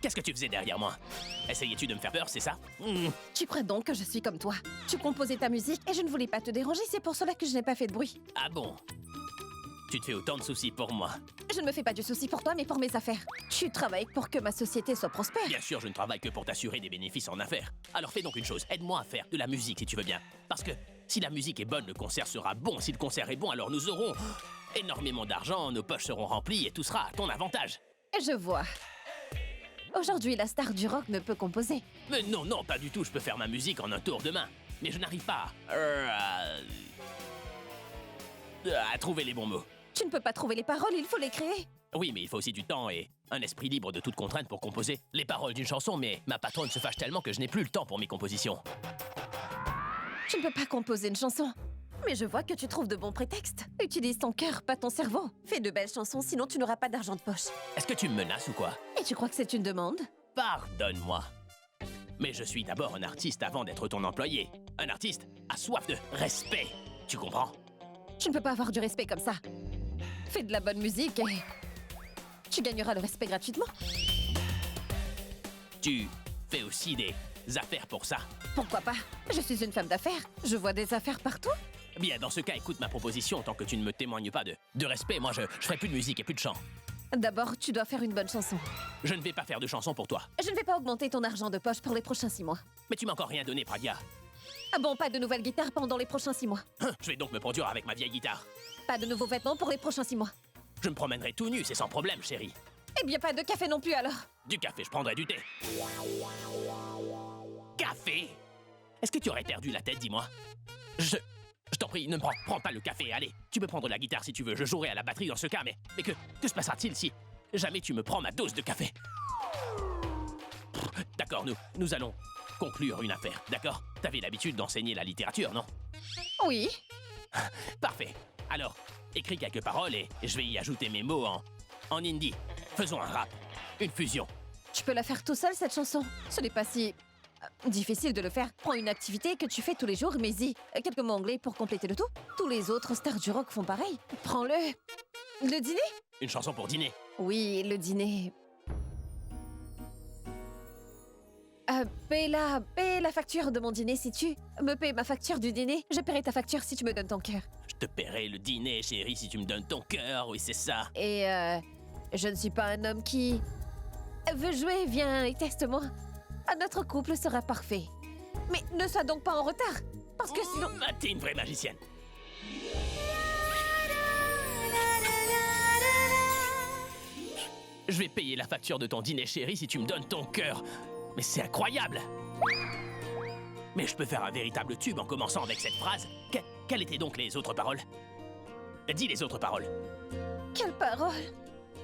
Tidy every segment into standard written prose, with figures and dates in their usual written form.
Qu'est-ce que tu faisais derrière moi? Essayais-tu de me faire peur, c'est ça? Tu crois donc que je suis comme toi? Tu composais ta musique et je ne voulais pas te déranger, c'est pour cela que je n'ai pas fait de bruit. Ah bon? Tu te fais autant de soucis pour moi? Je ne me fais pas du souci pour toi, mais pour mes affaires. Tu travailles pour que ma société soit prospère. Bien sûr, je ne travaille que pour t'assurer des bénéfices en affaires. Alors fais donc une chose, aide-moi à faire de la musique si tu veux bien. Parce que si la musique est bonne, le concert sera bon. Si le concert est bon, alors nous aurons énormément d'argent, nos poches seront remplies et tout sera à ton avantage. Je vois. Aujourd'hui, la star du rock ne peut composer. Mais non, non, pas du tout, je peux faire ma musique en un tour de main. Mais je n'arrive pas à trouver les bons mots. Tu ne peux pas trouver les paroles, il faut les créer. Oui, mais il faut aussi du temps et un esprit libre de toute contrainte pour composer les paroles d'une chanson, mais ma patronne se fâche tellement que je n'ai plus le temps pour mes compositions. Tu ne peux pas composer une chanson. Mais je vois que tu trouves de bons prétextes. Utilise ton cœur, pas ton cerveau. Fais de belles chansons, sinon tu n'auras pas d'argent de poche. Est-ce que tu me menaces ou quoi? Et tu crois que c'est une demande? Pardonne-moi. Mais je suis d'abord un artiste avant d'être ton employé. Un artiste a soif de respect. Tu comprends? Tu ne peux pas avoir du respect comme ça. Fais de la bonne musique et... tu gagneras le respect gratuitement. Tu fais aussi des affaires pour ça. Pourquoi pas? Je suis une femme d'affaires. Je vois des affaires partout. Bien, dans ce cas, écoute ma proposition. Tant que tu ne me témoignes pas de respect, moi je ferai plus de musique et plus de chant. D'abord, tu dois faire une bonne chanson. Je ne vais pas faire de chanson pour toi. Je ne vais pas augmenter ton argent de poche pour les prochains 6 mois. Mais tu m'as encore rien donné, Pragya. Ah bon, pas de nouvelles guitares pendant les prochains 6 mois. Je vais donc me produire avec ma vieille guitare. Pas de nouveaux vêtements pour les prochains 6 mois. Je me promènerai tout nu, c'est sans problème, chérie. Eh bien, pas de café non plus alors. Du café, je prendrai du thé. Café? Est-ce que tu aurais perdu la tête, dis-moi? Je t'en prie, ne prends pas le café, allez. Tu peux prendre la guitare si tu veux, je jouerai à la batterie dans ce cas, mais que se passera-t-il si jamais tu me prends ma dose de café? D'accord, nous allons conclure une affaire, d'accord? T'avais l'habitude d'enseigner la littérature, non? Oui. Parfait. Alors, écris quelques paroles et je vais y ajouter mes mots en hindi. Faisons un rap, une fusion. Tu peux la faire tout seul, cette chanson. Ce n'est pas si... difficile de le faire. Prends une activité que tu fais tous les jours, mais quelques mots anglais pour compléter le tout. Tous les autres stars du rock font pareil. Prends-le. Le dîner? Une chanson pour dîner. Oui, le dîner. Paie la facture de mon dîner si tu me paies ma facture du dîner. Je paierai ta facture si tu me donnes ton cœur. Je te paierai le dîner, chérie, si tu me donnes ton cœur, oui, c'est ça. Et je ne suis pas un homme qui veut jouer, viens et teste-moi. Notre couple sera parfait. Mais ne sois donc pas en retard, parce que sinon... T'es une vraie magicienne. Je vais payer la facture de ton dîner, chérie, si tu me donnes ton cœur. Mais c'est incroyable! Mais je peux faire un véritable tube en commençant avec cette phrase. Quelles étaient donc les autres paroles? Dis les autres paroles. Quelle parole?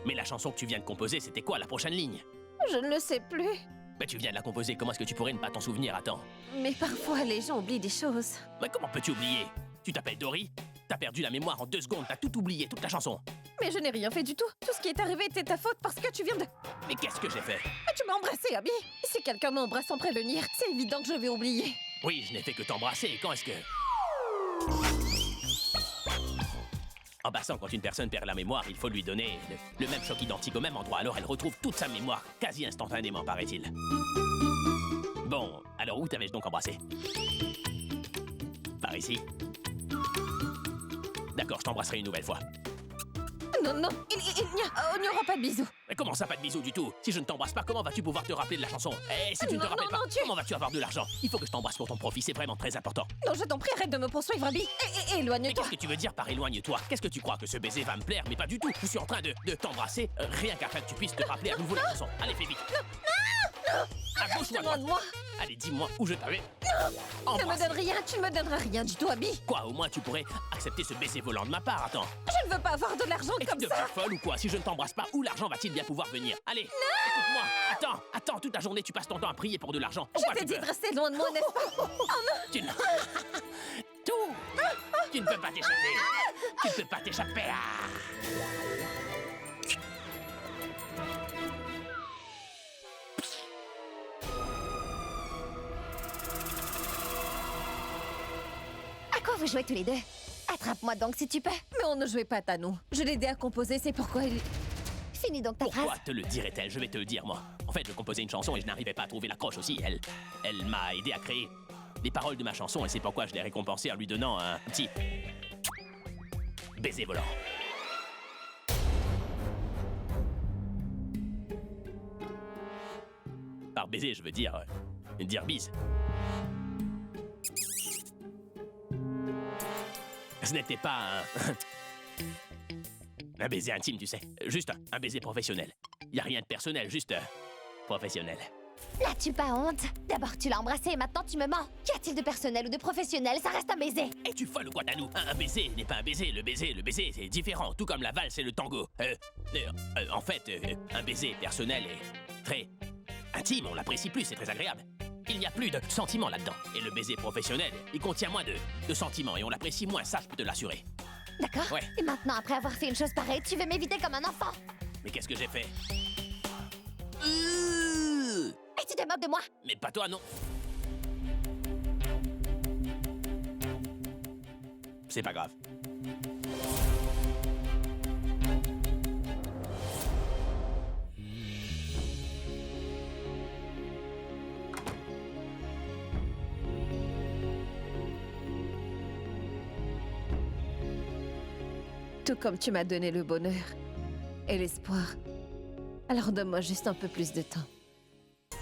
Mais la chanson que tu viens de composer, c'était quoi la prochaine ligne? Je ne le sais plus. Mais tu viens de la composer, comment est-ce que tu pourrais ne pas t'en souvenir? Attends. Mais parfois, les gens oublient des choses. Mais comment peux-tu oublier? Tu t'appelles Dory? T'as perdu la mémoire en 2 secondes, t'as tout oublié, toute la chanson. Mais je n'ai rien fait du tout. Tout ce qui est arrivé était ta faute parce que tu viens de... Mais qu'est-ce que j'ai fait? Mais tu m'as embrassé, Abby. Si quelqu'un m'embrasse sans prévenir, c'est évident que je vais oublier. Oui, je n'ai fait que t'embrasser, quand est-ce que... En passant, quand une personne perd la mémoire, il faut lui donner le même choc identique au même endroit, alors elle retrouve toute sa mémoire quasi instantanément, paraît-il. Bon, alors où t'avais-je donc embrassé? Par ici? D'accord, je t'embrasserai une nouvelle fois. Non, non, il n'y aura pas de bisous. Mais comment ça, pas de bisous du tout? Si je ne t'embrasse pas, comment vas-tu pouvoir te rappeler de la chanson? Et si tu ne te rappelles pas, comment vas-tu avoir de l'argent? Il faut que je t'embrasse pour ton profit, c'est vraiment très important. Non, je t'en prie, arrête de me poursuivre, Abby. Éloigne-toi. Mais qu'est-ce que tu veux dire par éloigne-toi? Qu'est-ce que tu crois que ce baiser va me plaire? Mais pas du tout. Je suis en train de t'embrasser, rien qu'afin que tu puisses te rappeler à nouveau la chanson. Allez, fais vite. Non, Accroche-moi. demande-moi. Allez, dis-moi où je t'avais. Ne me donne rien, tu ne me donneras rien du tout, Abby. Quoi, au moins tu pourrais accepter ce baiser volant de ma part, attends. Je ne veux pas avoir de l'argent Et comme tu ça. deviens folle ou quoi? Si je ne t'embrasse pas, où l'argent va-t-il bien pouvoir venir? Allez, écoute-moi. Attends, toute la journée tu passes ton temps à prier pour de l'argent. Pourquoi Je t'ai tu dit veux? de rester loin de moi, n'est-ce pas? Oh non. Tu ne... Tout. Tu ne peux pas t'échapper. Tu ne peux pas t'échapper. À quoi vous jouez tous les deux? Attrape-moi donc si tu peux. Mais on ne jouait pas à nous. Je l'ai aidé à composer, c'est pourquoi il... Finis donc ta Pourquoi phrase. te le dirait-elle? Je vais te le dire, moi. En fait, je composais une chanson et je n'arrivais pas à trouver l'accroche aussi. Elle m'a aidé à créer les paroles de ma chanson et c'est pourquoi je l'ai récompensée en lui donnant un petit baiser volant. Par baiser, je veux dire bise. Ce n'était pas un baiser intime, tu sais. Juste un baiser professionnel. Y a rien de personnel, juste professionnel. N'as-tu pas honte? D'abord tu l'as embrassé et maintenant tu me mens. Qu'y a-t-il de personnel ou de professionnel? Ça reste un baiser. Es-tu folle ou quoi, Tanou? Un baiser n'est pas un baiser. Le baiser, c'est différent. Tout comme la valse et le tango. En fait, un baiser personnel est très intime. On l'apprécie plus, c'est très agréable. Il n'y a plus de sentiments là-dedans. Et le baiser professionnel, il contient moins de sentiments et on l'apprécie moins, ça je peux te l'assurer. D'accord. Ouais. Et maintenant, après avoir fait une chose pareille, tu veux m'éviter comme un enfant? Mais qu'est-ce que j'ai fait? Et tu te moques de moi? Mais pas toi, non. C'est pas grave. Tout comme tu m'as donné le bonheur et l'espoir. Alors donne-moi juste un peu plus de temps.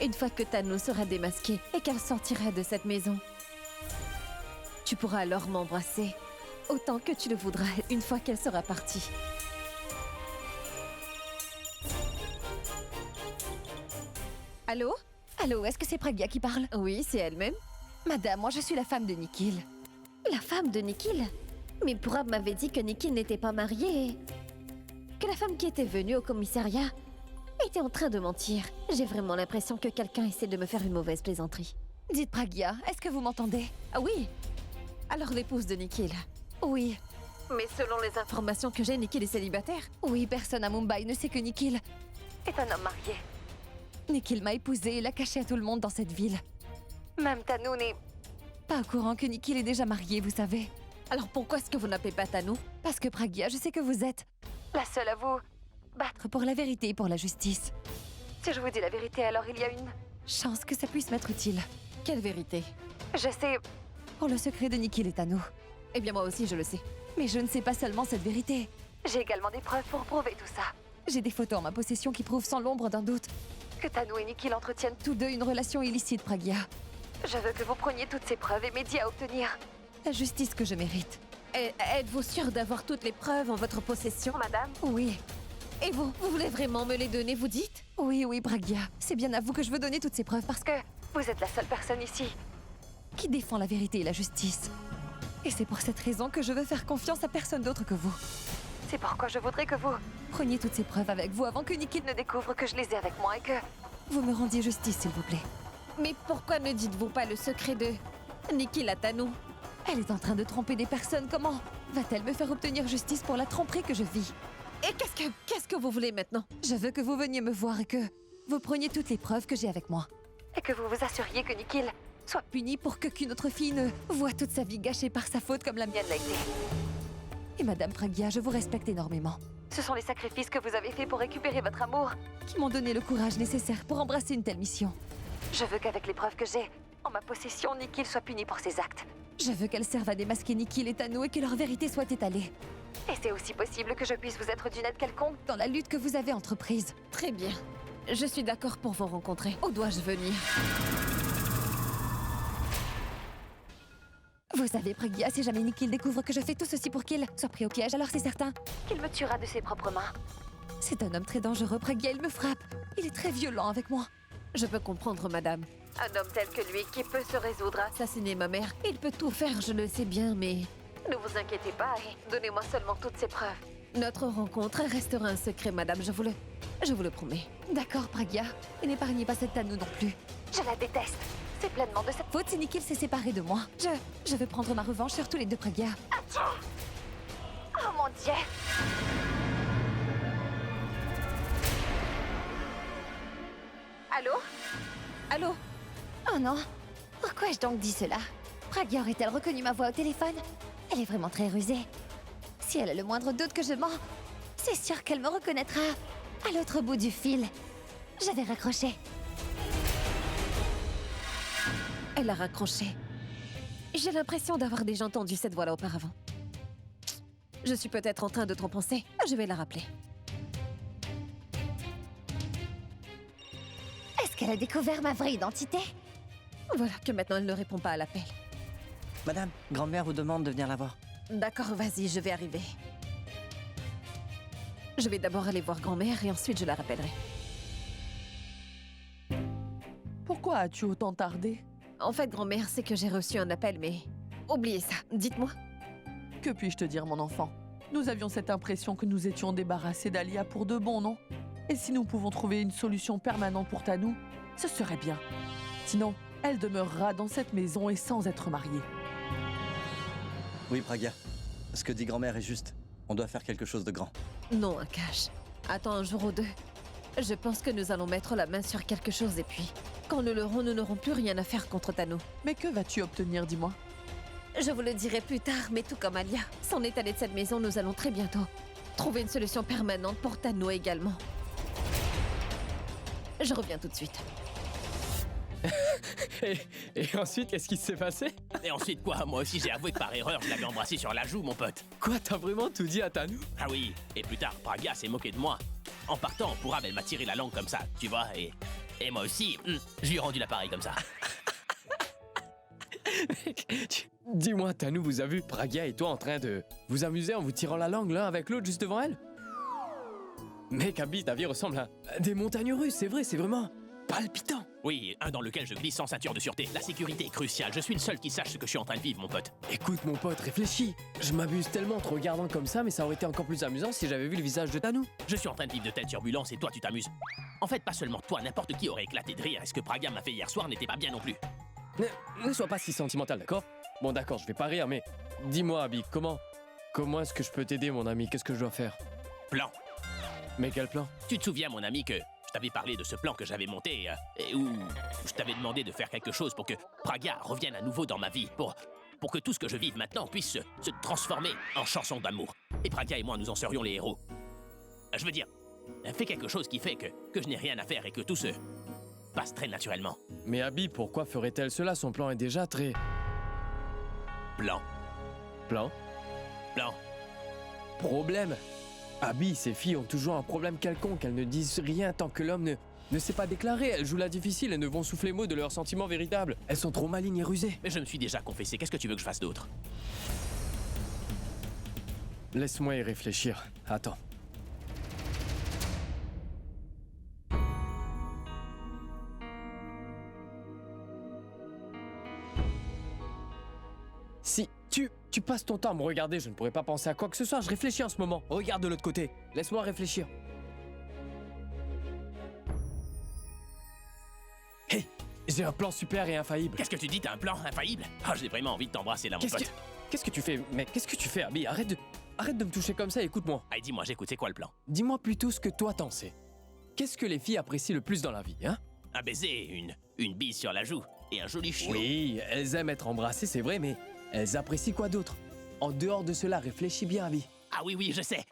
Une fois que Tanou sera démasquée et qu'elle sortira de cette maison, tu pourras alors m'embrasser autant que tu le voudras une fois qu'elle sera partie. Allô? Allô, est-ce que c'est Pragya qui parle? Oui, c'est elle-même. Madame, moi je suis la femme de Nikhil. La femme de Nikhil? Mais Purab m'avait dit que Nikhil n'était pas marié. Que la femme qui était venue au commissariat était en train de mentir. J'ai vraiment l'impression que quelqu'un essaie de me faire une mauvaise plaisanterie. Dites Pragya, est-ce que vous m'entendez? Ah oui? Alors l'épouse de Nikhil. Oui. Mais selon les informations que j'ai, Nikhil est célibataire. Oui, personne à Mumbai ne sait que Nikhil Est un homme marié. Nikhil m'a épousée et l'a cachée à tout le monde dans cette ville. Même Tanou n'est... Pas au courant que Nikhil est déjà marié, vous savez. Alors pourquoi est-ce que vous n'appelez pas Tanou? Parce que Pragya, je sais que vous êtes La seule à vous battre pour la vérité et pour la justice. Si je vous dis la vérité, alors il y a une... Chance que ça puisse m'être utile. Quelle vérité? Je sais... Pour le secret de Nikhil est à nous. Eh bien moi aussi je le sais. Mais je ne sais pas seulement cette vérité. J'ai également des preuves pour prouver tout ça. J'ai des photos en ma possession qui prouvent sans l'ombre d'un doute Que Tanou et Nikhil entretiennent tous deux une relation illicite, Pragya. Je veux que vous preniez toutes ces preuves et m'aidiez à obtenir... La justice que je mérite. Êtes-vous sûre d'avoir toutes les preuves en votre possession, madame? Oui. Et vous voulez vraiment me les donner, vous dites? Oui, Pragya. C'est bien à vous que je veux donner toutes ces preuves parce que... Vous êtes la seule personne ici qui défend la vérité et la justice. Et c'est pour cette raison que je veux faire confiance à personne d'autre que vous. C'est pourquoi je voudrais que vous preniez toutes ces preuves avec vous avant que Nikhil ne découvre que je les ai avec moi et que... Vous me rendiez justice, s'il vous plaît. Mais pourquoi ne dites-vous pas le secret de Nikhil à Tanou? Elle est en train de tromper des personnes, comment va-t-elle me faire obtenir justice pour la tromperie que je vis? Et qu'est-ce que vous voulez maintenant? Je veux que vous veniez me voir et que vous preniez toutes les preuves que j'ai avec moi. Et que vous vous assuriez que Nikhil soit puni pour qu'aucune autre fille ne voit toute sa vie gâchée par sa faute comme la mienne l'a été. Et Madame Pragya, je vous respecte énormément. Ce sont les sacrifices que vous avez faits pour récupérer votre amour qui m'ont donné le courage nécessaire pour embrasser une telle mission. Je veux qu'avec les preuves que j'ai en ma possession, Nikhil soit puni pour ses actes. Je veux qu'elles servent à démasquer Nikhil et Tanou et que leur vérité soit étalée. Et c'est aussi possible que je puisse vous être d'une aide quelconque dans la lutte que vous avez entreprise. Très bien. Je suis d'accord pour vous rencontrer. Où dois-je venir? Vous savez, Pragya, si jamais Nikhil découvre que je fais tout ceci pour qu'il soit pris au piège, alors c'est certain qu'il me tuera de ses propres mains. C'est un homme très dangereux, Pragya, il me frappe. Il est très violent avec moi. Je peux comprendre, madame. Un homme tel que lui qui peut se résoudre à assassiner ma mère, il peut tout faire, je le sais bien, mais... Ne vous inquiétez pas et donnez-moi seulement toutes ces preuves. Notre rencontre restera un secret, madame, je vous le promets. D'accord, Pragya. Et n'épargnez pas cette Tanou non plus. Je la déteste. C'est pleinement de cette faute si Nikhil s'est séparé de moi. Je veux prendre ma revanche sur tous les deux, Pragya. Attiens! Oh mon Dieu! Allô? Allô? Oh non! Pourquoi ai-je donc dit cela? Pragya aurait-elle reconnu ma voix au téléphone? Elle est vraiment très rusée. Si elle a le moindre doute que je mens, c'est sûr qu'elle me reconnaîtra à l'autre bout du fil. J'avais raccroché. Elle a raccroché. J'ai l'impression d'avoir déjà entendu cette voix-là auparavant. Je suis peut-être en train de trop penser. Je vais la rappeler. Est-ce qu'elle a découvert ma vraie identité? Voilà que maintenant elle ne répond pas à l'appel. Madame, grand-mère vous demande de venir la voir. D'accord, vas-y, je vais arriver. Je vais d'abord aller voir grand-mère et ensuite je la rappellerai. Pourquoi as-tu autant tardé? En fait, grand-mère, c'est que j'ai reçu un appel, mais... Oubliez ça, dites-moi. Que puis-je te dire, mon enfant? Nous avions cette impression que nous étions débarrassés d'Alia pour de bon, non? Et si nous pouvons trouver une solution permanente pour Tanou, ce serait bien. Sinon, elle demeurera dans cette maison et sans être mariée. Oui, Pragya. Ce que dit grand-mère est juste. On doit faire quelque chose de grand. Non, Akash. Attends un jour ou deux. Je pense que nous allons mettre la main sur quelque chose et puis... Quand nous l'aurons, nous n'aurons plus rien à faire contre Tanou. Mais que vas-tu obtenir, dis-moi? Je vous le dirai plus tard, mais tout comme Alia, s'en est allée de cette maison, nous allons très bientôt trouver une solution permanente pour Tanou également. Je reviens tout de suite. Et ensuite, qu'est-ce qui s'est passé? Et ensuite quoi? Moi aussi j'ai avoué que par erreur, je l'avais embrassé sur la joue, mon pote. Quoi, t'as vraiment tout dit à Tanou? Ah oui, et plus tard, Pragya s'est moqué de moi. En partant, Pourab, elle m'a tiré la langue comme ça, tu vois, et moi aussi, je lui ai rendu l'appareil comme ça. Dis-moi, Tanou vous a vu Pragya et toi en train de vous amuser en vous tirant la langue l'un avec l'autre juste devant elle? Mec, Abby, ta vie ressemble à des montagnes russes, c'est vrai, c'est vraiment palpitant. Oui, un dans lequel je glisse sans ceinture de sûreté. La sécurité est cruciale, je suis le seul qui sache ce que je suis en train de vivre, mon pote. Écoute, mon pote, réfléchis. Je m'abuse tellement en te regardant comme ça, mais ça aurait été encore plus amusant si j'avais vu le visage de Tanou. Je suis en train de vivre de telles turbulences et toi tu t'amuses. En fait, pas seulement toi, n'importe qui aurait éclaté de rire. Et ce que Pragya m'a fait hier soir n'était pas bien non plus. Ne sois pas si sentimental, d'accord? Bon, d'accord, je vais pas rire, mais dis-moi, Abby, comment est-ce que je peux t'aider, mon ami? Qu'est-ce que je dois faire? Plan. Mais quel plan? Tu te souviens, mon ami, que je t'avais parlé de ce plan que j'avais monté et où je t'avais demandé de faire quelque chose pour que Pragya revienne à nouveau dans ma vie, pour que tout ce que je vive maintenant puisse se transformer en chanson d'amour. Et Pragya et moi, nous en serions les héros. Je veux dire, fais quelque chose qui fait que je n'ai rien à faire et que tout se passe très naturellement. Mais Abby, pourquoi ferait-elle cela? Son plan est déjà très... Plan. Plan? Plan. Problème. Abby, ces filles ont toujours un problème quelconque. Elles ne disent rien tant que l'homme ne sait pas déclarer. Elles jouent la difficile et ne vont souffler mot de leurs sentiments véritables. Elles sont trop malignes et rusées. Mais je me suis déjà confessé, qu'est-ce que tu veux que je fasse d'autre? Laisse-moi y réfléchir. Attends. Si tu passes ton temps à me regarder, je ne pourrais pas penser à quoi que ce soit. Je réfléchis en ce moment. Regarde de l'autre côté. Laisse-moi réfléchir. Hey, j'ai un plan super et infaillible. Qu'est-ce que tu dis? T'as un plan infaillible? Ah, j'ai vraiment envie de t'embrasser là, mon pote. Qu'est-ce que tu fais? Mais qu'est-ce que tu fais, Abby? Arrête de me toucher comme ça, écoute-moi. Allez, dis-moi, j'écoute, c'est quoi le plan? Dis-moi plutôt ce que toi t'en sais. Qu'est-ce que les filles apprécient le plus dans la vie, hein? Un baiser, une bise sur la joue et un joli chiot. Oui, elles aiment être embrassées, c'est vrai, mais elles apprécient quoi d'autre? En dehors de cela, réfléchis bien, Abby. Ah oui, je sais.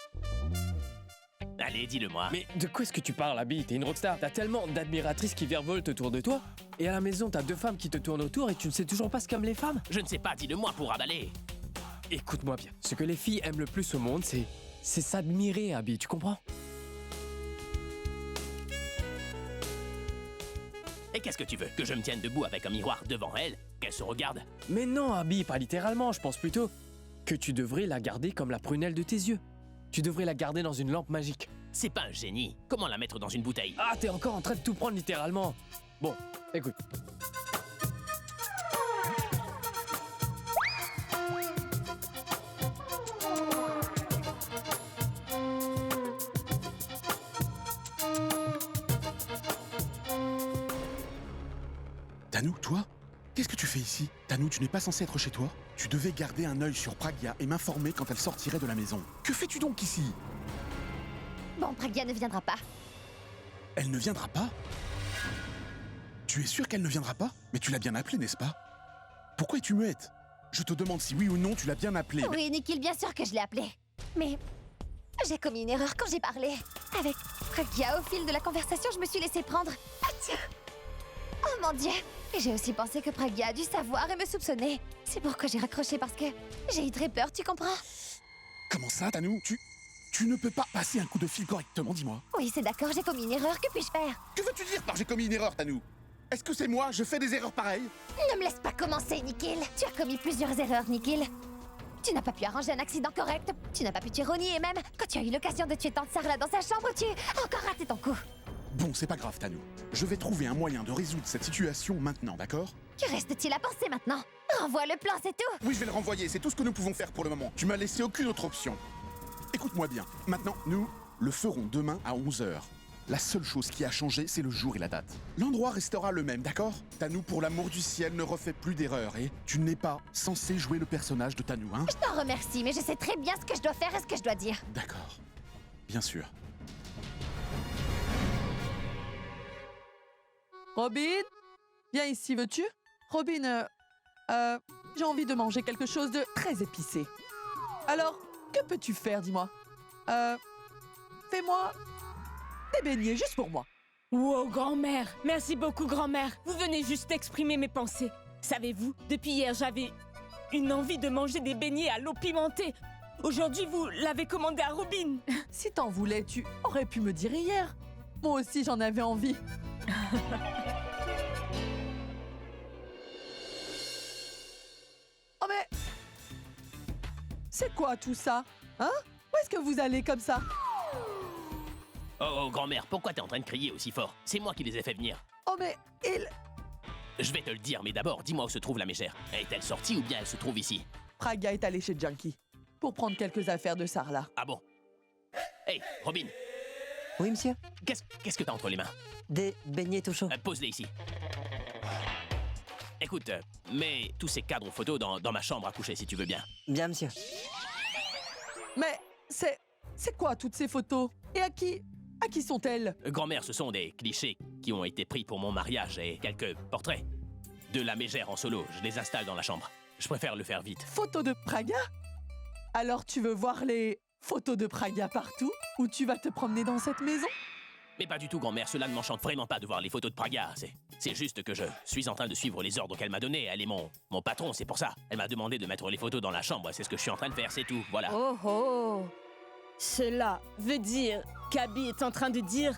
Allez, dis-le-moi. Mais de quoi est-ce que tu parles, Abby? T'es une rockstar, t'as tellement d'admiratrices qui virevoltent autour de toi, et à la maison, t'as 2 femmes qui te tournent autour et tu ne sais toujours pas ce qu'aiment les femmes? Je ne sais pas, dis-le-moi pour avaler. Écoute-moi bien, ce que les filles aiment le plus au monde, c'est s'admirer, Abby, tu comprends? Et qu'est-ce que tu veux? Que je me tienne debout avec un miroir devant elle? Qu'elle se regarde? Mais non, Abby, pas littéralement, je pense plutôt que tu devrais la garder comme la prunelle de tes yeux. Tu devrais la garder dans une lampe magique. C'est pas un génie. Comment la mettre dans une bouteille? Ah, t'es encore en train de tout prendre littéralement. Bon, écoute. Tanou, toi? Qu'est-ce que tu fais ici? Tanou, tu n'es pas censé être chez toi? Tu devais garder un œil sur Pragya et m'informer quand elle sortirait de la maison. Que fais-tu donc ici? Bon, Pragya ne viendra pas. Elle ne viendra pas? Tu es sûr qu'elle ne viendra pas? Mais tu l'as bien appelée, n'est-ce pas? Pourquoi es-tu muette? Je te demande si oui ou non tu l'as bien appelée. Oui, Nikhil, bien sûr que je l'ai appelé. Mais j'ai commis une erreur quand j'ai parlé avec Pragya, au fil de la conversation, je me suis laissée prendre. Ah tiens. Oh mon Dieu. Et j'ai aussi pensé que Pragya a dû savoir et me soupçonner. C'est pourquoi j'ai raccroché, parce que j'ai eu très peur, tu comprends? Comment ça, Tanou? Tu ne peux pas passer un coup de fil correctement, dis-moi. Oui, c'est d'accord, j'ai commis une erreur, que puis-je faire? Que veux-tu dire par j'ai commis une erreur, Tanou? Est-ce que c'est moi? Je fais des erreurs pareilles? Ne me laisse pas commencer, Nikhil. Tu as commis plusieurs erreurs, Nikhil. Tu n'as pas pu arranger un accident correct. Tu n'as pas pu tuer Ronnie et même, quand tu as eu l'occasion de tuer Tante Sarla dans sa chambre, tu as encore raté ton coup. Bon, c'est pas grave, Tanou. Je vais trouver un moyen de résoudre cette situation maintenant, d'accord? Que reste-t-il à penser maintenant? Renvoie le plan, c'est tout. Oui, je vais le renvoyer, c'est tout ce que nous pouvons faire pour le moment. Tu m'as laissé aucune autre option. Écoute-moi bien. Maintenant, nous le ferons demain à 11h. La seule chose qui a changé, c'est le jour et la date. L'endroit restera le même, d'accord? Tanou, pour l'amour du ciel, ne refais plus d'erreurs et tu n'es pas censé jouer le personnage de Tanou, hein? Je t'en remercie, mais je sais très bien ce que je dois faire et ce que je dois dire. D'accord. Bien sûr. Robin, viens ici, veux-tu? Robin, j'ai envie de manger quelque chose de très épicé. Alors, que peux-tu faire, dis-moi? Fais-moi des beignets juste pour moi. Wow, grand-mère! Merci beaucoup, grand-mère! Vous venez juste exprimer mes pensées. Savez-vous, depuis hier, j'avais une envie de manger des beignets à l'eau pimentée. Aujourd'hui, vous l'avez commandé à Robin. Si t'en voulais, tu aurais pu me dire hier. Moi aussi, j'en avais envie. Oh mais... C'est quoi tout ça? Hein? Où est-ce que vous allez comme ça? Oh, grand-mère, pourquoi t'es en train de crier aussi fort? C'est moi qui les ai fait venir. Oh mais... Je vais te le dire, mais d'abord, dis-moi où se trouve la mégère. Est-elle sortie ou bien elle se trouve ici? Pragya est allé chez Junkie pour prendre quelques affaires de Sarla. Ah bon? Hey, Robin, Oui, monsieur? qu'est-ce que t'as entre les mains? Des beignets tout chauds. Pose-les ici. Écoute, mets tous ces cadres photos dans ma chambre à coucher, si tu veux bien. Bien, monsieur. Mais c'est quoi toutes ces photos? Et à qui sont-elles? Grand-mère, ce sont des clichés qui ont été pris pour mon mariage et quelques portraits. De la mégère en solo, je les installe dans la chambre. Je préfère le faire vite. Photos de Pragya? Alors tu veux voir les photos de Pragya partout? Ou tu vas te promener dans cette maison? Mais pas du tout, grand-mère, cela ne m'enchante vraiment pas de voir les photos de Pragya. C'est juste que je suis en train de suivre les ordres qu'elle m'a donnés. Elle est mon patron, c'est pour ça. Elle m'a demandé de mettre les photos dans la chambre, c'est ce que je suis en train de faire, c'est tout, voilà. Oh oh! Cela veut dire qu'Abby est en train de dire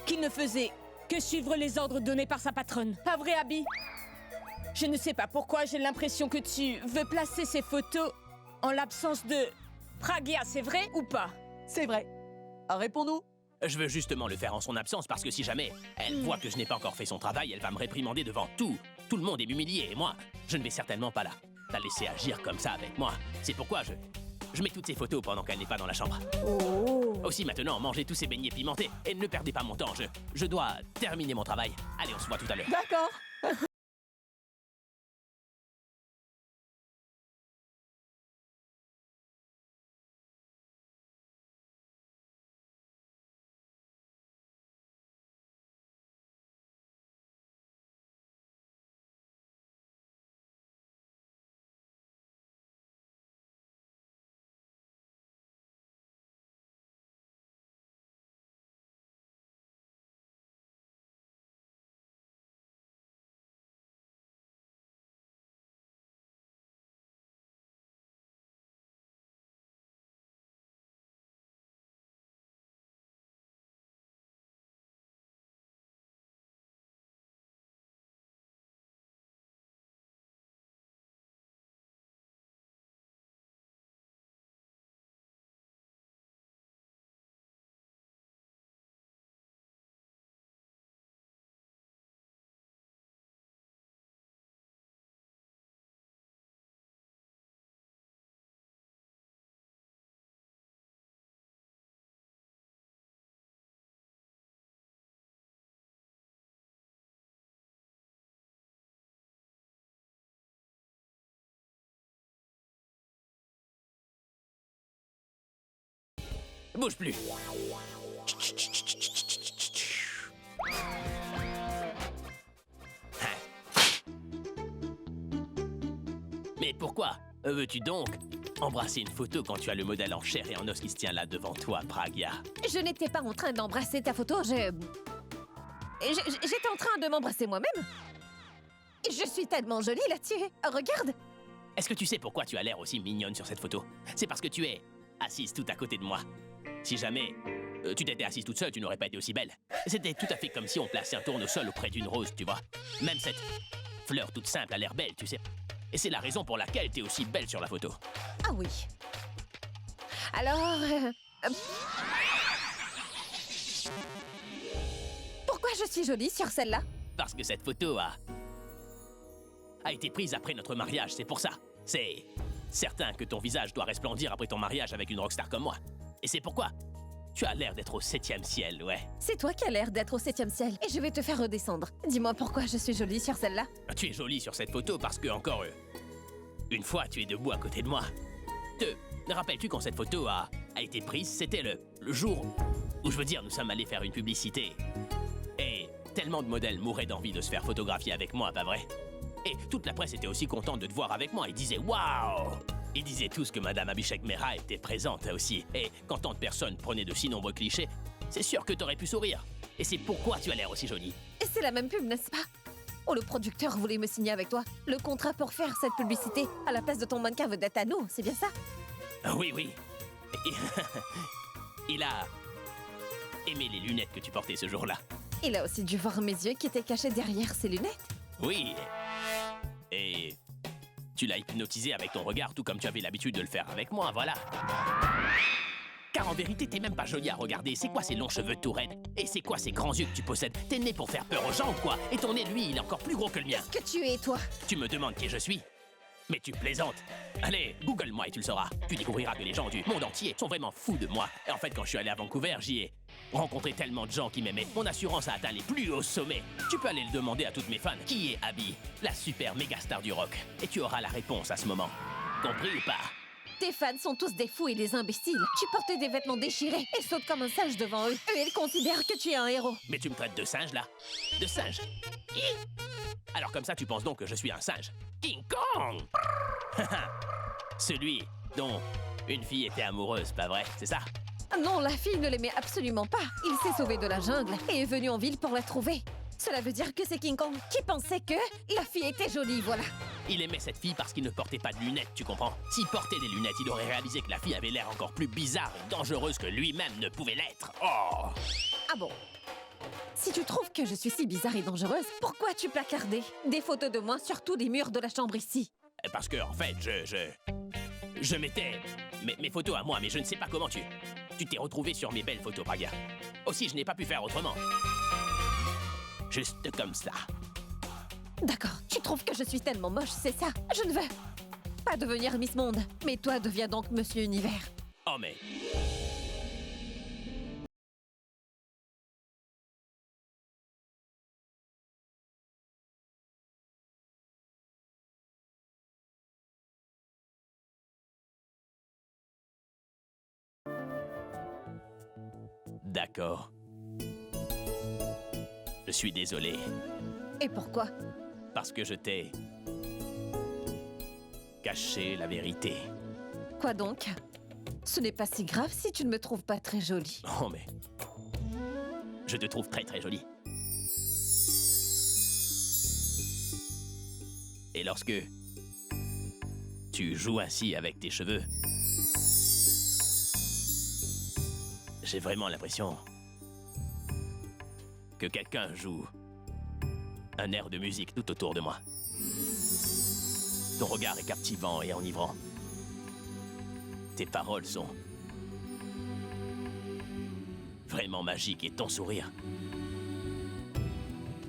qu'il ne faisait que suivre les ordres donnés par sa patronne. Pas vrai, Abby? Je ne sais pas pourquoi j'ai l'impression que tu veux placer ces photos en l'absence de Pragya, c'est vrai ou pas? C'est vrai. Ah, réponds-nous. Je veux justement le faire en son absence parce que si jamais elle voit que je n'ai pas encore fait son travail, elle va me réprimander devant tout le monde et m'humilier. Et moi, je ne vais certainement pas la laisser agir comme ça avec moi. C'est pourquoi je mets toutes ces photos pendant qu'elle n'est pas dans la chambre. Oh! Aussi maintenant, mangez tous ces beignets pimentés et ne perdez pas mon temps. Je dois terminer mon travail. Allez, on se voit tout à l'heure. D'accord. Bouge plus. Mais pourquoi veux-tu donc embrasser une photo quand tu as le modèle en chair et en os qui se tient là devant toi, Pragya? Je n'étais pas en train d'embrasser ta photo, j'étais en train de m'embrasser moi-même. Je suis tellement jolie là-dessus. Regarde. Est-ce que tu sais pourquoi tu as l'air aussi mignonne sur cette photo? C'est parce que tu es assise tout à côté de moi. Si jamais tu t'étais assise toute seule, tu n'aurais pas été aussi belle. C'était tout à fait comme si on plaçait un tournesol auprès d'une rose, tu vois. Même cette fleur toute simple a l'air belle, tu sais. Et c'est la raison pour laquelle t'es aussi belle sur la photo. Ah oui. Alors... Pourquoi je suis jolie sur celle-là? Parce que cette photo a été prise après notre mariage, c'est pour ça. C'est certain que ton visage doit resplendir après ton mariage avec une rockstar comme moi. Et c'est pourquoi tu as l'air d'être au 7e ciel, ouais. C'est toi qui as l'air d'être au 7e ciel, et je vais te faire redescendre. Dis-moi pourquoi je suis jolie sur celle-là? Tu es jolie sur cette photo parce que, encore une fois, tu es debout à côté de moi. Te rappelles-tu quand cette photo a été prise? C'était le jour où, je veux dire, nous sommes allés faire une publicité. Et tellement de modèles mouraient d'envie de se faire photographier avec moi, pas vrai? Et toute la presse était aussi contente de te voir avec moi. Ils disaient « Waouh !» Ils disaient tous que Madame Abhishek Mehra était présente aussi. Et quand tant de personnes prenaient de si nombreux clichés, c'est sûr que t'aurais pu sourire. Et c'est pourquoi tu as l'air aussi jolie. Et c'est la même pub, n'est-ce pas? Oh, le producteur voulait me signer avec toi. Le contrat pour faire cette publicité à la place de ton mannequin vedette à nous, c'est bien ça? Oui, oui. Il a aimé les lunettes que tu portais ce jour-là. Il a aussi dû voir mes yeux qui étaient cachés derrière ses lunettes. Oui. Et tu l'as hypnotisé avec ton regard, tout comme tu avais l'habitude de le faire avec moi, voilà. Car en vérité, t'es même pas jolie à regarder. C'est quoi ces longs cheveux tout raides? Et c'est quoi ces grands yeux que tu possèdes? T'es né pour faire peur aux gens ou quoi? Et ton nez, lui, il est encore plus gros que le mien. Qu'est-ce que tu es, toi? Tu me demandes qui je suis? Mais tu plaisantes. Allez, Google-moi et tu le sauras. Tu découvriras que les gens du monde entier sont vraiment fous de moi. Et en fait, quand je suis allé à Vancouver, j'y ai rencontré tellement de gens qui m'aimaient. Mon assurance a atteint les plus hauts sommets. Tu peux aller le demander à toutes mes fans. Qui est Abby, la super méga star du rock? Et tu auras la réponse à ce moment. Compris ou pas? Tes fans sont tous des fous et des imbéciles. Tu portais des vêtements déchirés et sautes comme un singe devant eux. Eux, ils considèrent que tu es un héros. Mais tu me traites de singe, là? De singe? Alors comme ça, tu penses donc que je suis un singe? King Kong! Celui dont une fille était amoureuse, pas vrai? C'est ça? Non, la fille ne l'aimait absolument pas. Il s'est sauvé de la jungle et est venu en ville pour la trouver. Cela veut dire que c'est King Kong qui pensait que la fille était jolie, voilà. Il aimait cette fille parce qu'il ne portait pas de lunettes, tu comprends? S'il portait des lunettes, il aurait réalisé que la fille avait l'air encore plus bizarre et dangereuse que lui-même ne pouvait l'être. Oh! Ah bon? Si tu trouves que je suis si bizarre et dangereuse, pourquoi tu placardais des photos de moi sur tous les murs de la chambre ici? Parce que, en fait, je mettais mes photos à moi, mais je ne sais pas comment tu t'es retrouvé sur mes belles photos, Pragya. Aussi, je n'ai pas pu faire autrement. Juste comme ça. D'accord, tu trouves que je suis tellement moche, c'est ça? Je ne veux pas devenir Miss Monde, mais toi deviens donc Monsieur Univers. Oh, mais... D'accord. Je suis désolé. Et pourquoi? Parce que je t'ai caché la vérité. Quoi donc? Ce n'est pas si grave si tu ne me trouves pas très jolie. Oh mais... Je te trouve très très jolie. Et lorsque tu joues ainsi avec tes cheveux, j'ai vraiment l'impression que quelqu'un joue un air de musique tout autour de moi. Ton regard est captivant et enivrant. Tes paroles sont vraiment magiques et ton sourire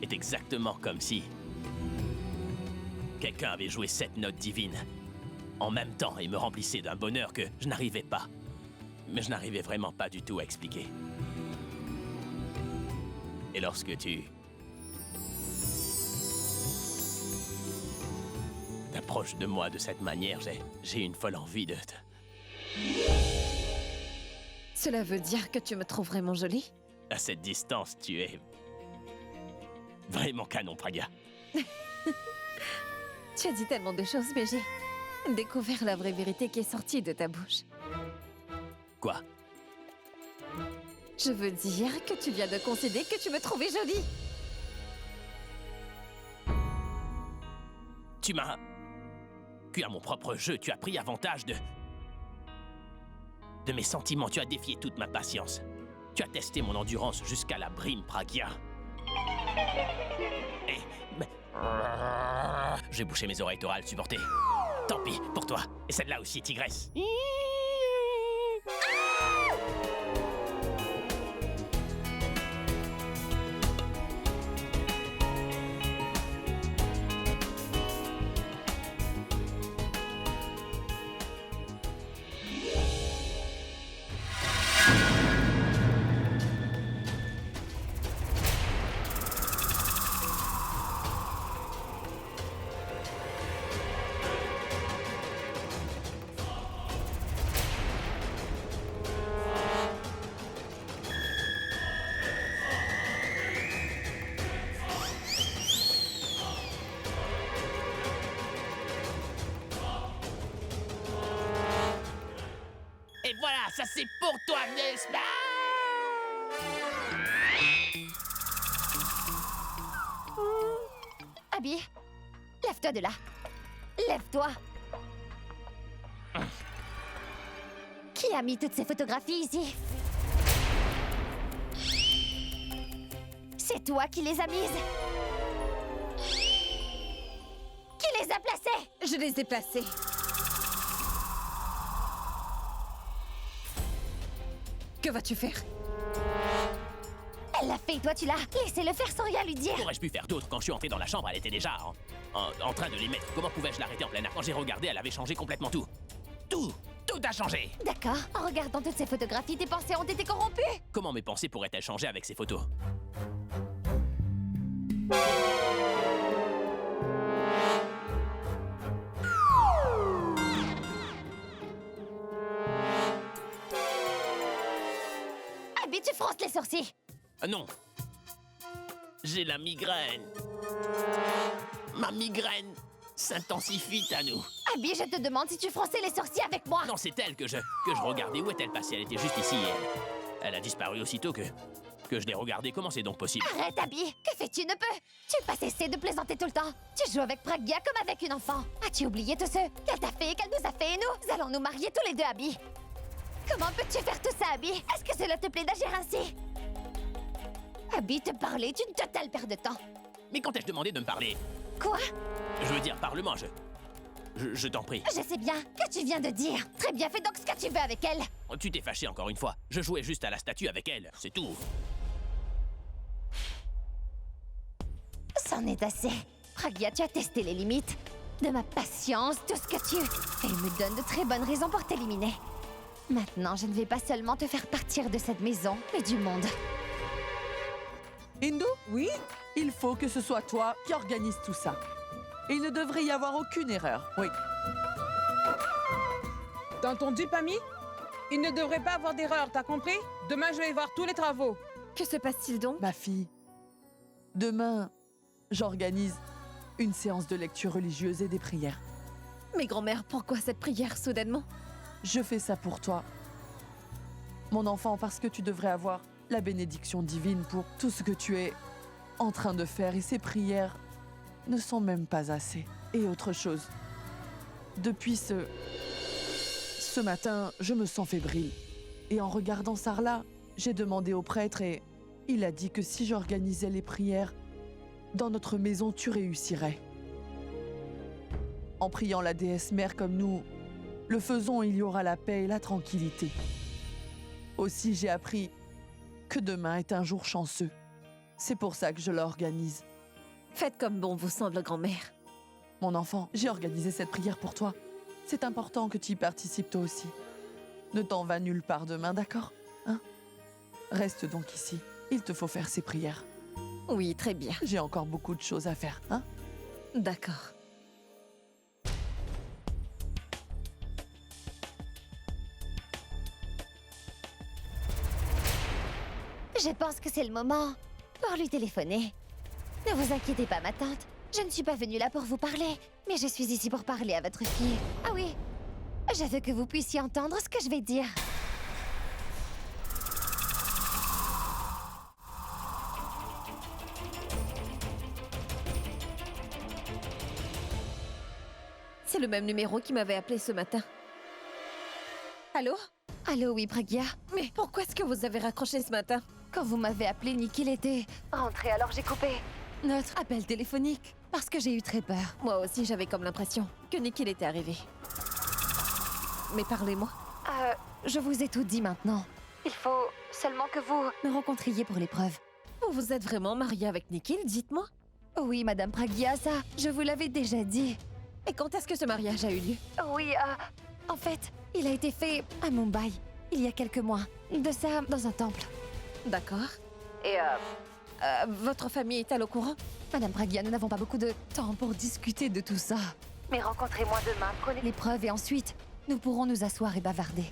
est exactement comme si quelqu'un avait joué cette note divine en même temps et me remplissait d'un bonheur que je n'arrivais pas. Mais je n'arrivais vraiment pas du tout à expliquer. Et lorsque tu t'approches de moi de cette manière, j'ai une folle envie de te... Cela veut dire que tu me trouves vraiment jolie? À cette distance, tu es vraiment canon, Pragya. Tu as dit tellement de choses, BG. découvert la vraie vérité qui est sortie de ta bouche. Quoi? Je veux dire que tu viens de concéder que tu me trouvais jolie. Tu m'as... Puis à mon propre jeu, tu as pris avantage de mes sentiments. Tu as défié toute ma patience. Tu as testé mon endurance jusqu'à la brime, Pragya. Et... J'ai bouché mes oreilles, t'auras à le supporter. Tant pis, pour toi. Et celle-là aussi, tigresse. Et voilà, ça c'est pour toi, n'est-ce pas? Abby, lève-toi de là. Lève-toi. Qui a mis toutes ces photographies ici? C'est toi qui les as mises? Qui les a placées? Je les ai placés. Que vas-tu faire? Elle l'a fait, toi tu l'as. Laissez-le faire sans rien lui dire. Qu'aurais-je pu faire d'autre? Quand je suis entré dans la chambre, elle était déjà en train de les mettre. Comment pouvais-je l'arrêter en plein air? Quand j'ai regardé, elle avait changé complètement tout. Tout a changé. D'accord. En regardant toutes ces photographies, tes pensées ont été corrompues. Comment mes pensées pourraient-elles changer avec ces photos? Abby, tu fronces les sourcils. Non. J'ai la migraine. Ma migraine s'intensifie à nous. Abby, je te demande si tu fronçais les sourcils avec moi. Non, c'est elle que je regardais. Où est-elle passée? Elle était juste ici. Elle a disparu aussitôt que je l'ai regardée. Comment c'est donc possible? Arrête, Abby. Que fais-tu? Ne peux. Tu pas cesser de plaisanter tout le temps. Tu joues avec Pragya comme avec une enfant. As-tu oublié tout ce qu'elle t'a fait et qu'elle nous a fait et nous allons nous marier tous les deux, Abby. Comment peux-tu faire tout ça, Abby? Est-ce que cela te plaît d'agir ainsi? Abby, te parler est une totale perte de temps. Mais quand ai-je demandé de me parler? Quoi? Je veux dire, parle-moi, je t'en prie. Je sais bien que tu viens de dire. Très bien, fais donc ce que tu veux avec elle. Tu t'es fâché encore une fois. Je jouais juste à la statue avec elle, c'est tout. C'en est assez. Pragya, tu as testé les limites de ma patience, tout ce que tu... Elle me donne de très bonnes raisons pour t'éliminer. Maintenant, je ne vais pas seulement te faire partir de cette maison, mais du monde. Hindu? Oui? Il faut que ce soit toi qui organise tout ça. Il ne devrait y avoir aucune erreur. Oui. T'as entendu, Pammy? Il ne devrait pas avoir d'erreur, t'as compris? Demain, je vais voir tous les travaux. Que se passe-t-il donc? Ma fille, demain, j'organise une séance de lecture religieuse et des prières. Mais grand-mère, pourquoi cette prière soudainement? Je fais ça pour toi, mon enfant, parce que tu devrais avoir la bénédiction divine pour tout ce que tu es en train de faire. Et ces prières ne sont même pas assez. Et autre chose, depuis ce matin, je me sens fébrile. Et en regardant Sarla, j'ai demandé au prêtre et il a dit que si j'organisais les prières dans notre maison, tu réussirais. En priant la déesse mère comme nous le faisons, il y aura la paix et la tranquillité. Aussi, j'ai appris que demain est un jour chanceux. C'est pour ça que je l'organise. Faites comme bon vous semble, grand-mère. Mon enfant, j'ai organisé cette prière pour toi. C'est important que tu y participes toi aussi. Ne t'en va nulle part demain, d'accord? Hein? Reste donc ici. Il te faut faire ces prières. Oui, très bien. J'ai encore beaucoup de choses à faire, hein? D'accord. Je pense que c'est le moment pour lui téléphoner. Ne vous inquiétez pas, ma tante. Je ne suis pas venue là pour vous parler, mais je suis ici pour parler à votre fille. Ah oui, je veux que vous puissiez entendre ce que je vais dire. C'est le même numéro qui m'avait appelé ce matin. Allô? Allô, oui, Pragya. Mais pourquoi est-ce que vous avez raccroché ce matin? Quand vous m'avez appelé, Nikhil était rentré, alors j'ai coupé notre appel téléphonique parce que j'ai eu très peur. Moi aussi, j'avais comme l'impression que Nikhil était arrivé. Mais parlez-moi. Je vous ai tout dit maintenant. Il faut seulement que vous me rencontriez pour l'épreuve. Vous êtes vraiment mariée avec Nikhil, dites-moi? Oui, Madame Pragya, ça, je vous l'avais déjà dit. Et quand est-ce que ce mariage a eu lieu? Oui, en fait, il a été fait à Mumbai, il y a quelques mois. De ça, dans un temple. D'accord. Et votre famille est-elle au courant? Madame Pragya, nous n'avons pas beaucoup de temps pour discuter de tout ça. Mais rencontrez-moi demain, prenez l'épreuve et ensuite, nous pourrons nous asseoir et bavarder.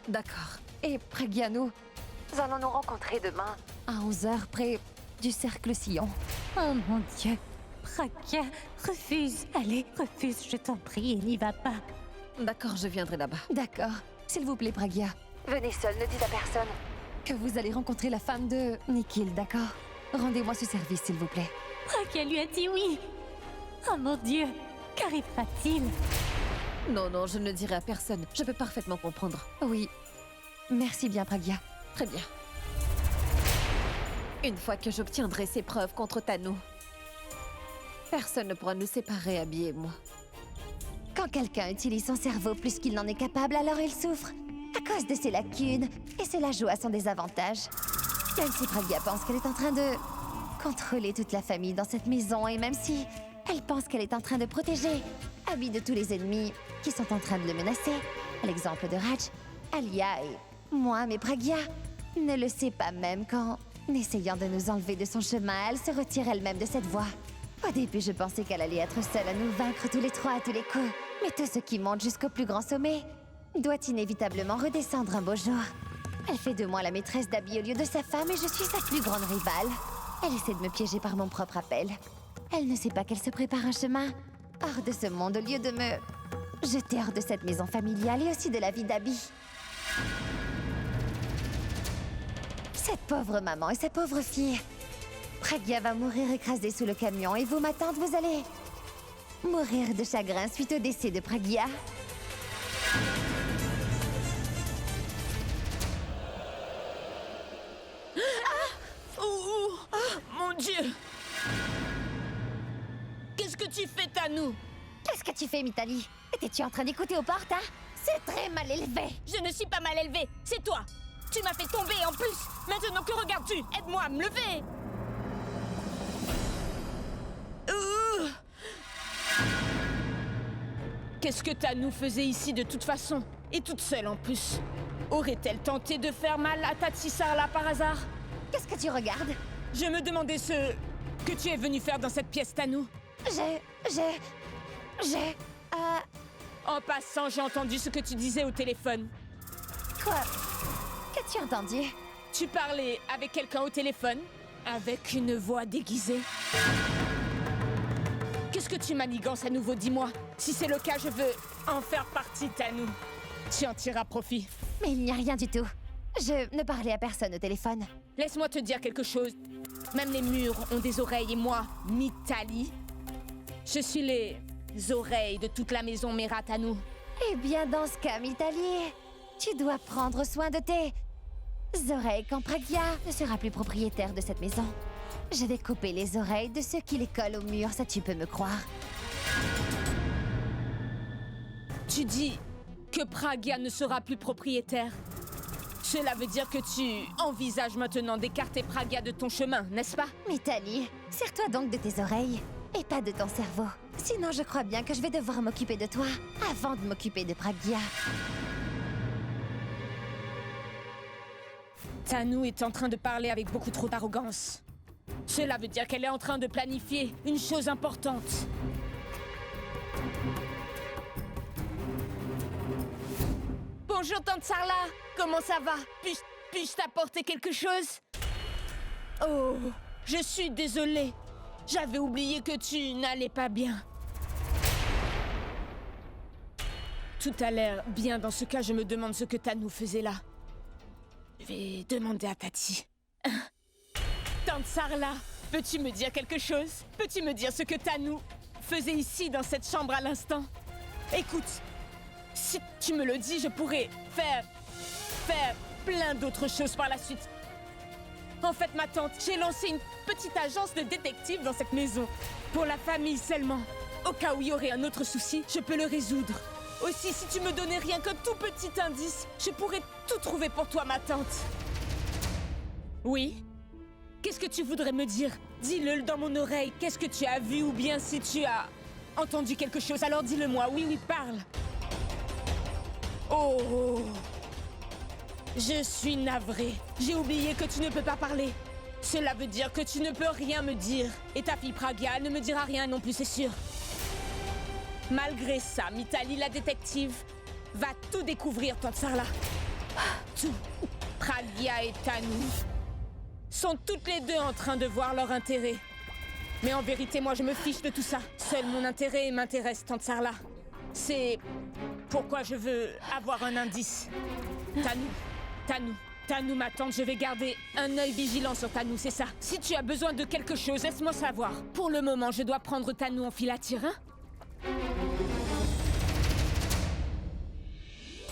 D'accord. Et Pragya, nous allons nous rencontrer demain à 11h près du cercle Sillon. Oh mon Dieu, Pragya, refuse. Allez, refuse, je t'en prie, et n'y va pas. D'accord, je viendrai là-bas. D'accord. S'il vous plaît, Pragya. Venez seul, ne dites à personne que vous allez rencontrer la femme de Nikhil, d'accord? Rendez-moi ce service, s'il vous plaît. Pragya lui a dit oui. Oh mon Dieu, qu'arrivera-t-il? Non, non, je ne le dirai à personne. Je peux parfaitement comprendre. Oui. Merci bien, Pragya. Très bien. Une fois que j'obtiendrai ces preuves contre Tanu, personne ne pourra nous séparer, Abby et moi. Quand quelqu'un utilise son cerveau plus qu'il n'en est capable, alors il souffre. À cause de ses lacunes, et cela joue à son désavantage. Même si Pragya pense qu'elle est en train de contrôler toute la famille dans cette maison, et même si elle pense qu'elle est en train de protéger Abby de tous les ennemis qui sont en train de le menacer, à l'exemple de Raj, Alia et moi, mais Pragya ne le sait pas même quand, en essayant de nous enlever de son chemin, elle se retire elle-même de cette voie. Au début, je pensais qu'elle allait être seule à nous vaincre tous les trois à tous les coups. Mais tout ce qui monte jusqu'au plus grand sommet doit inévitablement redescendre un beau jour. Elle fait de moi la maîtresse d'Abby au lieu de sa femme et je suis sa plus grande rivale. Elle essaie de me piéger par mon propre appel. Elle ne sait pas qu'elle se prépare un chemin hors de ce monde au lieu de me jeter hors de cette maison familiale et aussi de la vie d'Abby. Cette pauvre maman et sa pauvre fille. Pragya va mourir écrasée sous le camion et vous, ma tante, vous allez mourir de chagrin suite au décès de Pragya. Mon Dieu! Qu'est-ce que tu fais, Tanu? Qu'est-ce que tu fais, Mitali? Étais-tu en train d'écouter aux portes, hein? C'est très mal élevé. Je ne suis pas mal élevée, c'est toi! Tu m'as fait tomber en plus! Maintenant, que regardes-tu? Aide-moi à me lever! Qu'est-ce que Tanu faisait ici de toute façon? Et toute seule en plus? Aurait-elle tenté de faire mal à Tati Sarla par hasard? Qu'est-ce que tu regardes? Je me demandais ce que tu es venu faire dans cette pièce, Tanu. En passant, j'ai entendu ce que tu disais au téléphone. Quoi? Qu'as-tu entendu? Tu parlais avec quelqu'un au téléphone? Avec une voix déguisée? Qu'est-ce que tu manigances à nouveau, dis-moi? Si c'est le cas, je veux en faire partie, Tanu. Tu en tireras profit. Mais il n'y a rien du tout. Je ne parlais à personne au téléphone. Laisse-moi te dire quelque chose. Même les murs ont des oreilles et moi, Mitali, je suis les oreilles de toute la maison Mera, Tanu. Eh bien, dans ce cas, Mitali, tu dois prendre soin de tes oreilles quand Pragya ne sera plus propriétaire de cette maison. Je vais couper les oreilles de ceux qui les collent au mur, ça tu peux me croire. Tu dis que Pragya ne sera plus propriétaire. Cela veut dire que tu envisages maintenant d'écarter Pragya de ton chemin, n'est-ce pas? Mitali, sers-toi donc de tes oreilles et pas de ton cerveau. Sinon, je crois bien que je vais devoir m'occuper de toi avant de m'occuper de Pragya. Tanu est en train de parler avec beaucoup trop d'arrogance. Cela veut dire qu'elle est en train de planifier une chose importante. Bonjour, Tante Sarla. Comment ça va? Puis-je t'apporter quelque chose? Oh, je suis désolée. J'avais oublié que tu n'allais pas bien. Tout a l'air bien. Dans ce cas, je me demande ce que Tanou faisait là. Je vais demander à Tati. Tante Sarla, peux-tu me dire quelque chose? Peux-tu me dire ce que Tanou faisait ici, dans cette chambre à l'instant? Écoute, si tu me le dis, je pourrais faire plein d'autres choses par la suite. En fait, ma tante, j'ai lancé une petite agence de détectives dans cette maison. Pour la famille seulement. Au cas où il y aurait un autre souci, je peux le résoudre. Aussi, si tu me donnais rien qu'un tout petit indice, je pourrais tout trouver pour toi, ma tante. Oui? Qu'est-ce que tu voudrais me dire? Dis-le dans mon oreille. Qu'est-ce que tu as vu ou bien si tu as entendu quelque chose, alors dis-le-moi. Oui, oui, parle. Oh! Je suis navrée. J'ai oublié que tu ne peux pas parler. Cela veut dire que tu ne peux rien me dire. Et ta fille Pragya ne me dira rien non plus, c'est sûr. Malgré ça, Mitali, la détective, va tout découvrir, tante Sarla. Tout. Pragya et Tanou sont toutes les deux en train de voir leur intérêt. Mais en vérité, moi, je me fiche de tout ça. Seul mon intérêt m'intéresse, tante Sarla. C'est pourquoi je veux avoir un indice. Tanou, ma tante, je vais garder un œil vigilant sur Tanou, c'est ça. Si tu as besoin de quelque chose, laisse-moi savoir. Pour le moment, je dois prendre Tanou en filature, hein?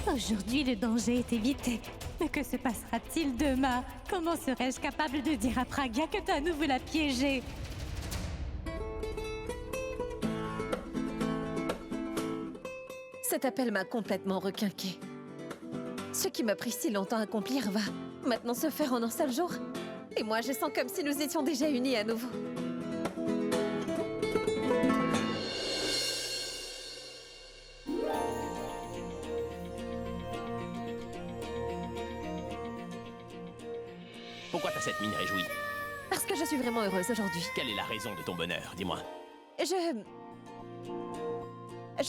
Aujourd'hui, le danger est évité. Mais que se passera-t-il demain? Comment serais-je capable de dire à Pragya que Tanou veut la piéger? Cet appel m'a complètement requinqué. Ce qui m'a pris si longtemps à accomplir va maintenant se faire en un seul jour. Et moi, je sens comme si nous étions déjà unis à nouveau. Pourquoi t'as cette mine réjouie? Parce que je suis vraiment heureuse aujourd'hui. Quelle est la raison de ton bonheur, dis-moi? Je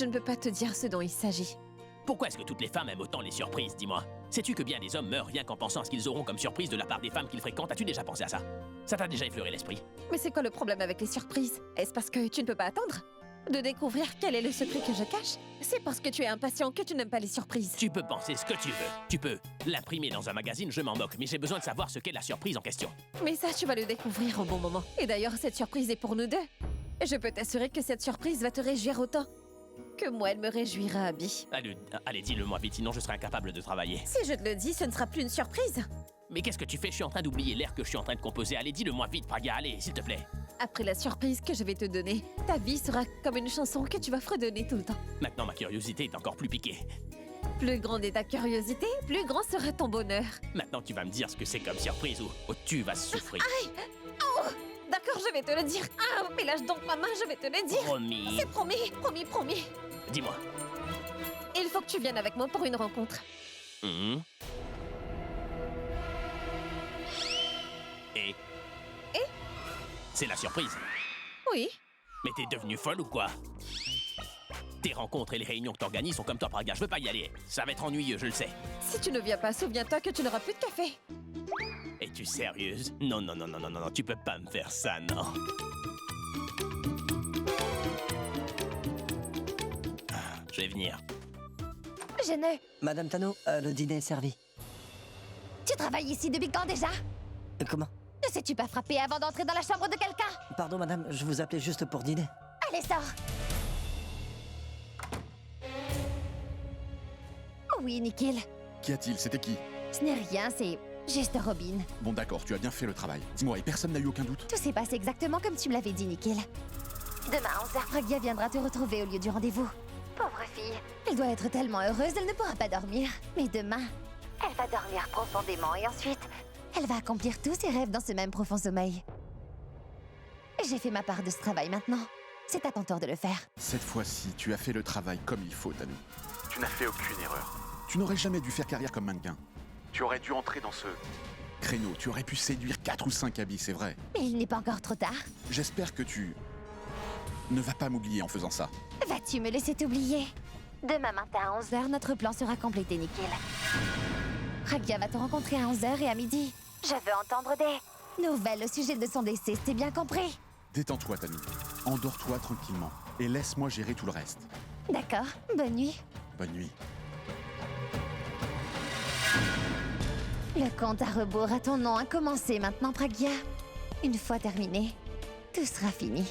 ne peux pas te dire ce dont il s'agit. Pourquoi est-ce que toutes les femmes aiment autant les surprises, dis-moi? Sais-tu que bien des hommes meurent rien qu'en pensant à ce qu'ils auront comme surprise de la part des femmes qu'ils fréquentent? As-tu déjà pensé à ça? Ça t'a déjà effleuré l'esprit? Mais c'est quoi le problème avec les surprises? Est-ce parce que tu ne peux pas attendre de découvrir quel est le secret que je cache? C'est parce que tu es impatient que tu n'aimes pas les surprises. Tu peux penser ce que tu veux. Tu peux l'imprimer dans un magazine, je m'en moque, mais j'ai besoin de savoir ce qu'est la surprise en question. Mais ça, tu vas le découvrir au bon moment. Et d'ailleurs, cette surprise est pour nous deux. Je peux t'assurer que cette surprise va te réjouir autant que moi, elle me réjouira, Abby. Allez, dis-le-moi vite, sinon je serai incapable de travailler. Si je te le dis, ce ne sera plus une surprise. Mais qu'est-ce que tu fais? Je suis en train d'oublier l'air que je suis en train de composer. Allez, dis-le-moi vite, Pragya, allez, s'il te plaît. Après la surprise que je vais te donner, ta vie sera comme une chanson que tu vas fredonner tout le temps. Maintenant, ma curiosité est encore plus piquée. Plus grande est ta curiosité, plus grand sera ton bonheur. Maintenant, tu vas me dire ce que c'est comme surprise ou tu vas souffrir. Aïe! Oh! D'accord, je vais te le dire. Ah, mais lâche donc ma main, je vais te le dire. Promis. C'est promis, promis, promis. Dis-moi. Il faut que tu viennes avec moi pour une rencontre. Et c'est la surprise. Oui. Mais t'es devenue folle ou quoi? Tes rencontres et les réunions que t'organises sont comme toi, Pragya. Je veux pas y aller. Ça va être ennuyeux, je le sais. Si tu ne viens pas, souviens-toi que tu n'auras plus de café. Es-tu sérieuse? Non, tu peux pas me faire ça, non. Je vais venir. Je ne... Madame Tano, le dîner est servi. Tu travailles ici depuis quand déjà? Comment? Ne sais-tu pas frapper avant d'entrer dans la chambre de quelqu'un? Pardon, madame, je vous appelais juste pour dîner. Allez, sors! Oui, Nikhil. Qu'y a-t-il? C'était qui? Ce n'est rien, c'est juste Robin. Bon d'accord, tu as bien fait le travail. Dis-moi, et personne n'a eu aucun doute? Tout s'est passé exactement comme tu me l'avais dit, Nikhil. Demain, à 11h, Pragya viendra te retrouver au lieu du rendez-vous. Pauvre fille. Elle doit être tellement heureuse, elle ne pourra pas dormir. Mais demain, elle va dormir profondément et ensuite, elle va accomplir tous ses rêves dans ce même profond sommeil. J'ai fait ma part de ce travail maintenant. C'est à ton tour de le faire. Cette fois-ci, tu as fait le travail comme il faut, Tanou. Tu n'as fait aucune erreur. Tu n'aurais jamais dû faire carrière comme mannequin. Tu aurais dû entrer dans ce créneau. Tu aurais pu séduire 4 ou 5 habits, c'est vrai. Mais il n'est pas encore trop tard. J'espère que tu ne vas pas m'oublier en faisant ça. Vas-tu me laisser t'oublier? Demain matin à 11h, notre plan sera complété, Nikhil. Pragya va te rencontrer à 11h et à midi. Je veux entendre des nouvelles au sujet de son décès, c'est bien compris? Détends-toi, Tanu. Endors-toi tranquillement et laisse-moi gérer tout le reste. D'accord, bonne nuit. Bonne nuit. Le compte à rebours à ton nom a commencé maintenant, Pragya. Une fois terminé, tout sera fini.